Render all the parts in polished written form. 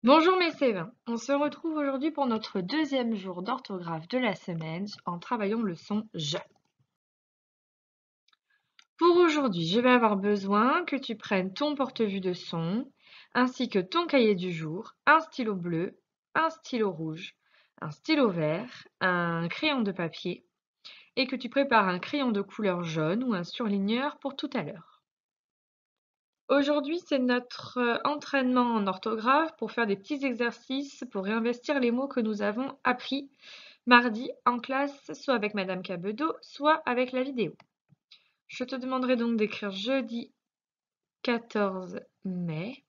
Bonjour mes C20, on se retrouve aujourd'hui pour notre deuxième jour d'orthographe de la semaine en travaillant le son je. Pour aujourd'hui, je vais avoir besoin que tu prennes ton porte-vue de son, ainsi que ton cahier du jour, un stylo bleu, un stylo rouge, un stylo vert, un crayon de papier et que tu prépares un crayon de couleur jaune ou un surligneur pour tout à l'heure. Aujourd'hui, c'est notre entraînement en orthographe pour faire des petits exercices pour réinvestir les mots que nous avons appris mardi en classe, soit avec Madame Cabedo, soit avec la vidéo. Je te demanderai donc d'écrire jeudi 14 mai,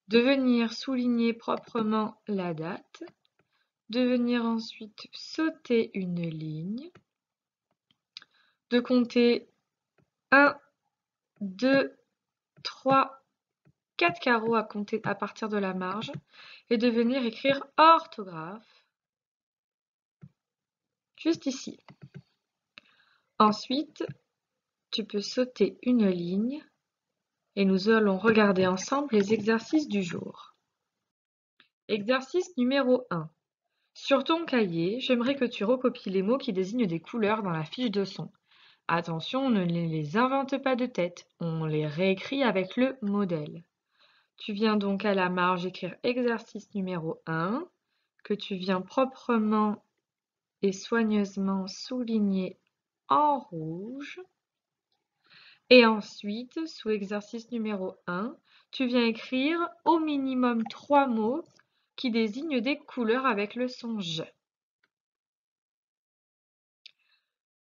de venir souligner proprement la date, de venir ensuite sauter une ligne, de compter 1, 2, 3, 4 carreaux à compter à partir de la marge et de venir écrire orthographe juste ici. Ensuite, tu peux sauter une ligne et nous allons regarder ensemble les exercices du jour. Exercice numéro 1. Sur ton cahier, j'aimerais que tu recopies les mots qui désignent des couleurs dans la fiche de son. Attention, on ne les invente pas de tête, on les réécrit avec le modèle. Tu viens donc à la marge écrire exercice numéro 1, que tu viens proprement et soigneusement souligner en rouge. Et ensuite, sous exercice numéro 1, tu viens écrire au minimum 3 mots qui désignent des couleurs avec le son je.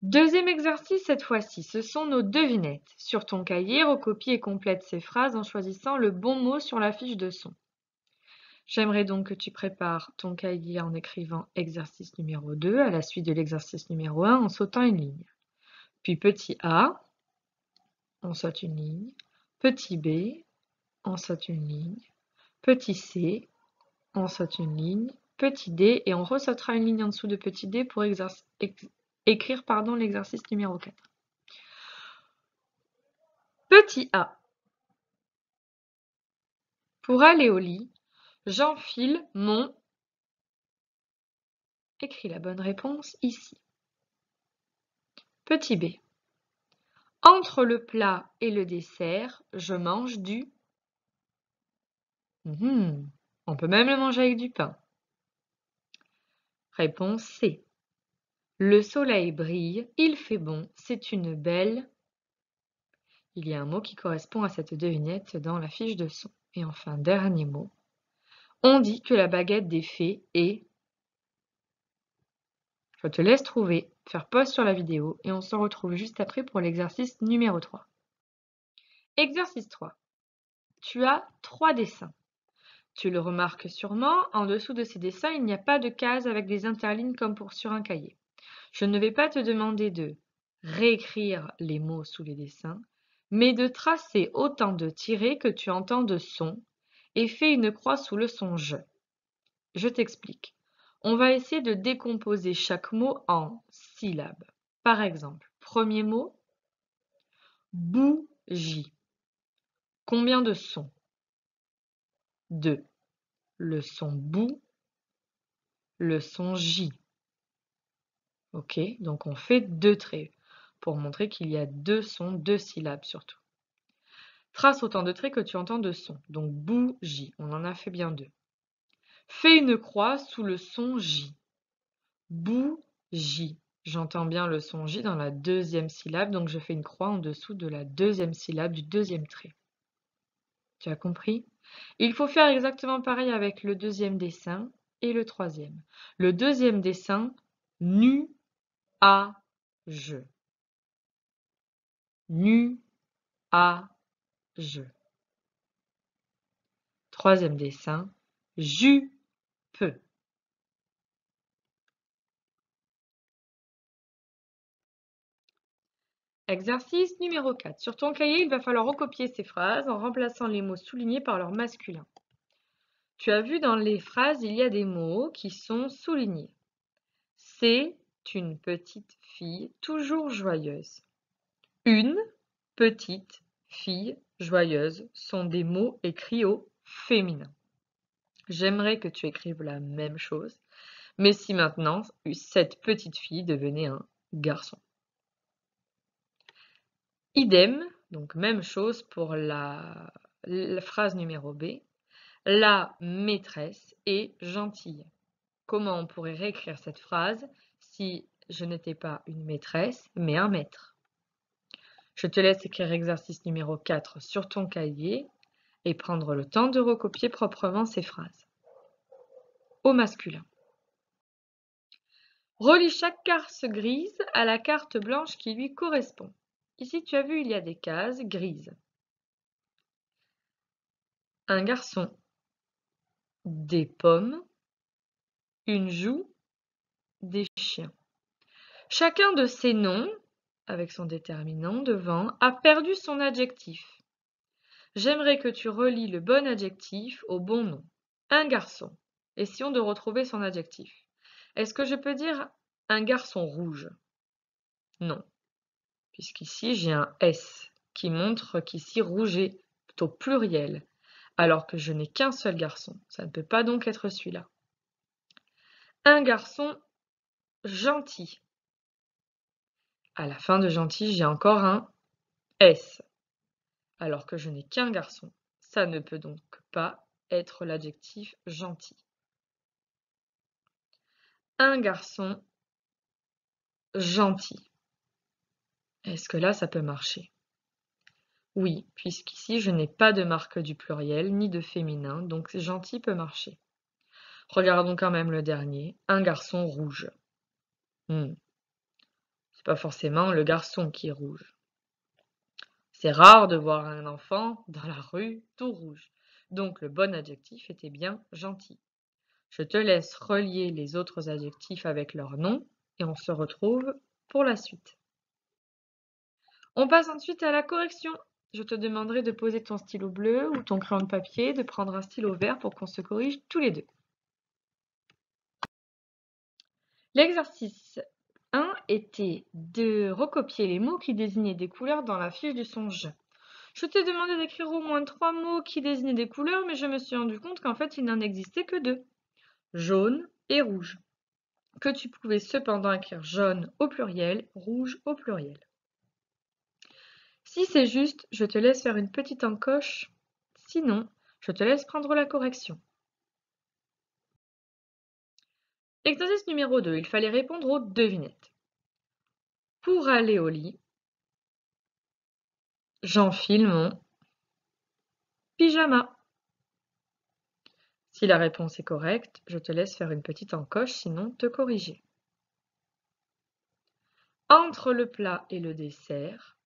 Deuxième exercice cette fois-ci, ce sont nos devinettes. Sur ton cahier, recopie et complète ces phrases en choisissant le bon mot sur la fiche de son. J'aimerais donc que tu prépares ton cahier en écrivant exercice numéro 2 à la suite de l'exercice numéro 1 en sautant une ligne. Puis petit a, on saute une ligne. Petit b, on saute une ligne. Petit c, on saute une ligne. Petit d, et on ressautera une ligne en dessous de petit d pour écrire l'exercice numéro 4. Petit a. Pour aller au lit, j'enfile mon... Écris la bonne réponse ici. Petit b. Entre le plat et le dessert, je mange du... On peut même le manger avec du pain. Réponse C. Le soleil brille, il fait bon, c'est une belle... Il y a un mot qui correspond à cette devinette dans la fiche de son. Et enfin, dernier mot. On dit que la baguette des fées est... Je te laisse trouver, faire pause sur la vidéo et on se retrouve juste après pour l'exercice numéro 3. Exercice 3. Tu as 3 dessins. Tu le remarques sûrement, en dessous de ces dessins, il n'y a pas de cases avec des interlignes comme sur un cahier. Je ne vais pas te demander de réécrire les mots sous les dessins, mais de tracer autant de tirets que tu entends de sons et fais une croix sous le son je. Je t'explique. On va essayer de décomposer chaque mot en syllabes. Par exemple, premier mot, bougie. Combien de sons? 2. Le son bou, le son j. Ok, donc on fait 2 traits pour montrer qu'il y a 2 sons, 2 syllabes surtout. Trace autant de traits que tu entends de sons. Donc bougie, on en a fait bien 2. Fais une croix sous le son j. Bougie. J'entends bien le son j dans la deuxième syllabe, donc je fais une croix en dessous de la deuxième syllabe du deuxième trait. Tu as compris? Il faut faire exactement pareil avec le deuxième dessin et le troisième. Le deuxième dessin, nu-a-je. Nu-a-je. Troisième dessin, jupe. Exercice numéro 4. Sur ton cahier, il va falloir recopier ces phrases en remplaçant les mots soulignés par leur masculin. Tu as vu dans les phrases, il y a des mots qui sont soulignés. C'est une petite fille toujours joyeuse. Une petite fille joyeuse sont des mots écrits au féminin. J'aimerais que tu écrives la même chose, mais si maintenant cette petite fille devenait un garçon. Idem, donc même chose pour la phrase numéro B. La maîtresse est gentille. Comment on pourrait réécrire cette phrase si je n'étais pas une maîtresse, mais un maître? Je te laisse écrire exercice numéro 4 sur ton cahier et prendre le temps de recopier proprement ces phrases. Au masculin. Relie chaque carte grise à la carte blanche qui lui correspond. Ici, tu as vu, il y a des cases grises. Un garçon, des pommes, une joue, des chiens. Chacun de ces noms, avec son déterminant devant, a perdu son adjectif. J'aimerais que tu relis le bon adjectif au bon nom. Un garçon. Essayons de retrouver son adjectif. Est-ce que je peux dire un garçon rouge? Non, puisqu'ici j'ai un S qui montre qu'ici rouge est plutôt pluriel, alors que je n'ai qu'un seul garçon. Ça ne peut pas donc être celui-là. Un garçon gentil. À la fin de gentil, j'ai encore un S, alors que je n'ai qu'un garçon. Ça ne peut donc pas être l'adjectif gentil. Un garçon gentil. Est-ce que là, ça peut marcher? Oui, puisqu'ici, je n'ai pas de marque du pluriel, ni de féminin, donc gentil peut marcher. Regardons quand même le dernier. Un garçon rouge. C'est pas forcément le garçon qui est rouge. C'est rare de voir un enfant dans la rue tout rouge. Donc le bon adjectif était bien gentil. Je te laisse relier les autres adjectifs avec leur nom et on se retrouve pour la suite. On passe ensuite à la correction. Je te demanderai de poser ton stylo bleu ou ton crayon de papier, de prendre un stylo vert pour qu'on se corrige tous les deux. L'exercice 1 était de recopier les mots qui désignaient des couleurs dans la fiche du son je. Je t'ai demandé d'écrire au moins 3 mots qui désignaient des couleurs, mais je me suis rendu compte qu'en fait il n'en existait que 2, jaune et rouge, que tu pouvais cependant écrire jaune au pluriel, rouge au pluriel. Si c'est juste, je te laisse faire une petite encoche, sinon, je te laisse prendre la correction. Exercice numéro 2, il fallait répondre aux devinettes. Pour aller au lit, j'enfile mon pyjama. Si la réponse est correcte, je te laisse faire une petite encoche, sinon te corriger. Entre le plat et le dessert,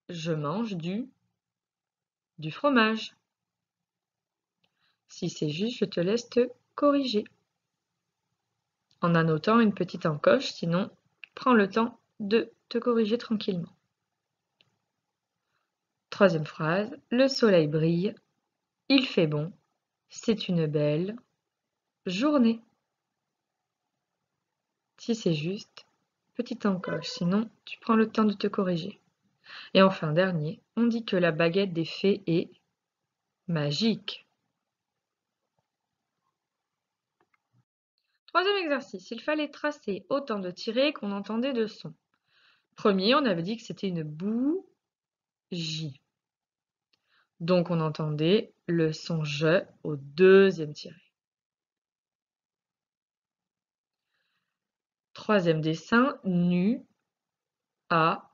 je mange du fromage. Si c'est juste, je te laisse te corriger. En annotant une petite encoche, sinon, prends le temps de te corriger tranquillement. Troisième phrase, le soleil brille, il fait bon, c'est une belle journée. Si c'est juste, petite encoche, sinon tu prends le temps de te corriger. Et enfin, dernier, on dit que la baguette des fées est magique. Troisième exercice, il fallait tracer autant de tirets qu'on entendait de sons. Premier, on avait dit que c'était une bougie. Donc on entendait le son je au deuxième tiré. Troisième dessin, nu, à,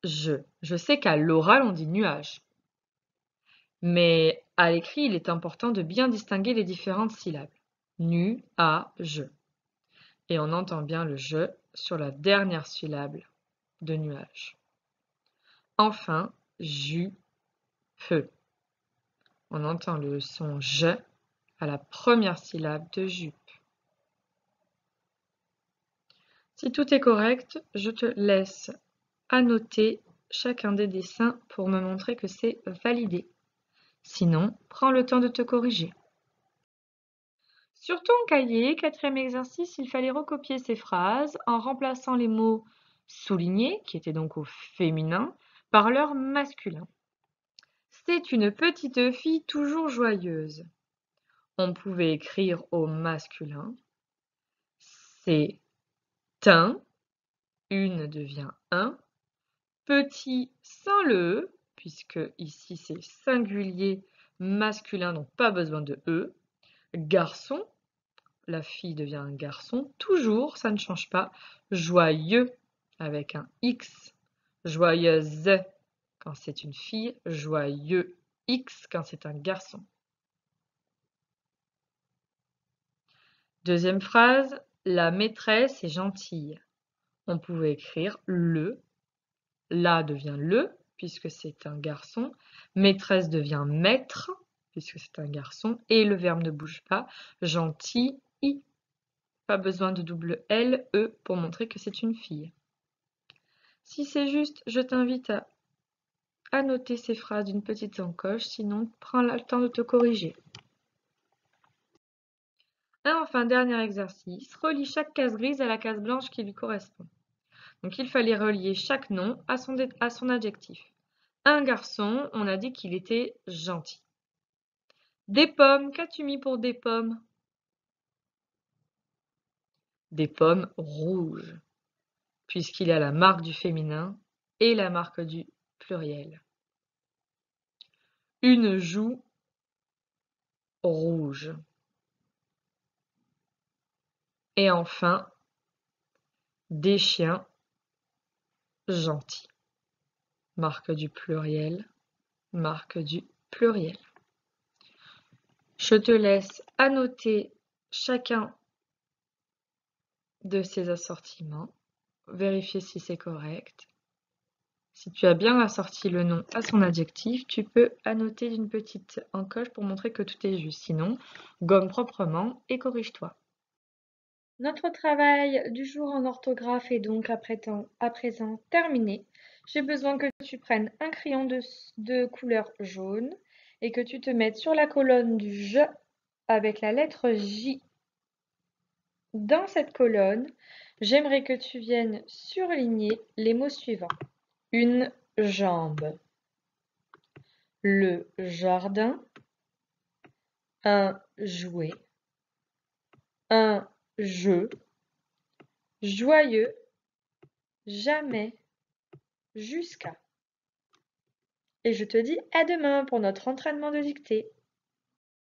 je. Je sais qu'à l'oral on dit nuage. Mais à l'écrit, il est important de bien distinguer les différentes syllabes. Nu, à, je. Et on entend bien le je sur la dernière syllabe de nuage. Enfin, ju, peu. On entend le son je à la première syllabe de jupe. Si tout est correct, je te laisse annoter chacun des dessins pour me montrer que c'est validé. Sinon, prends le temps de te corriger. Sur ton cahier, quatrième exercice, il fallait recopier ces phrases en remplaçant les mots soulignés, qui étaient donc au féminin, par leur masculin. C'est une petite fille toujours joyeuse. on pouvait écrire au masculin. C'est un, une devient un. Petit sans le E, puisque ici c'est singulier masculin, donc pas besoin de E. Garçon, la fille devient un garçon, toujours, ça ne change pas. Joyeux, avec un X. Joyeuse, quand c'est une fille. Joyeux, X, quand c'est un garçon. Deuxième phrase, la maîtresse est gentille. On pouvait écrire le. La devient le, puisque c'est un garçon. Maîtresse devient maître, puisque c'est un garçon. Et le verbe ne bouge pas. Gentil, I. Pas besoin de double L, E pour montrer que c'est une fille. Si c'est juste, je t'invite à noter ces phrases d'une petite encoche, sinon prends le temps de te corriger. Enfin, dernier exercice, relie chaque case grise à la case blanche qui lui correspond. Donc il fallait relier chaque nom à son adjectif. Un garçon, on a dit qu'il était gentil. Des pommes, qu'as-tu mis pour des pommes? Des pommes rouges, puisqu'il a la marque du féminin et la marque du pluriel. Une joue rouge. Et enfin, des chiens gentils. Marque du pluriel, marque du pluriel. Je te laisse annoter chacun de ces assortiments, vérifier si c'est correct. Si tu as bien assorti le nom à son adjectif, tu peux annoter d'une petite encoche pour montrer que tout est juste. Sinon, gomme proprement et corrige-toi. Notre travail du jour en orthographe est donc à présent terminé. J'ai besoin que tu prennes un crayon de couleur jaune et que tu te mettes sur la colonne du « je » avec la lettre J. Dans cette colonne, j'aimerais que tu viennes surligner les mots suivants. Une jambe, le jardin, un jouet, un jeu, joyeux, jamais, jusqu'à. Et je te dis à demain pour notre entraînement de dictée.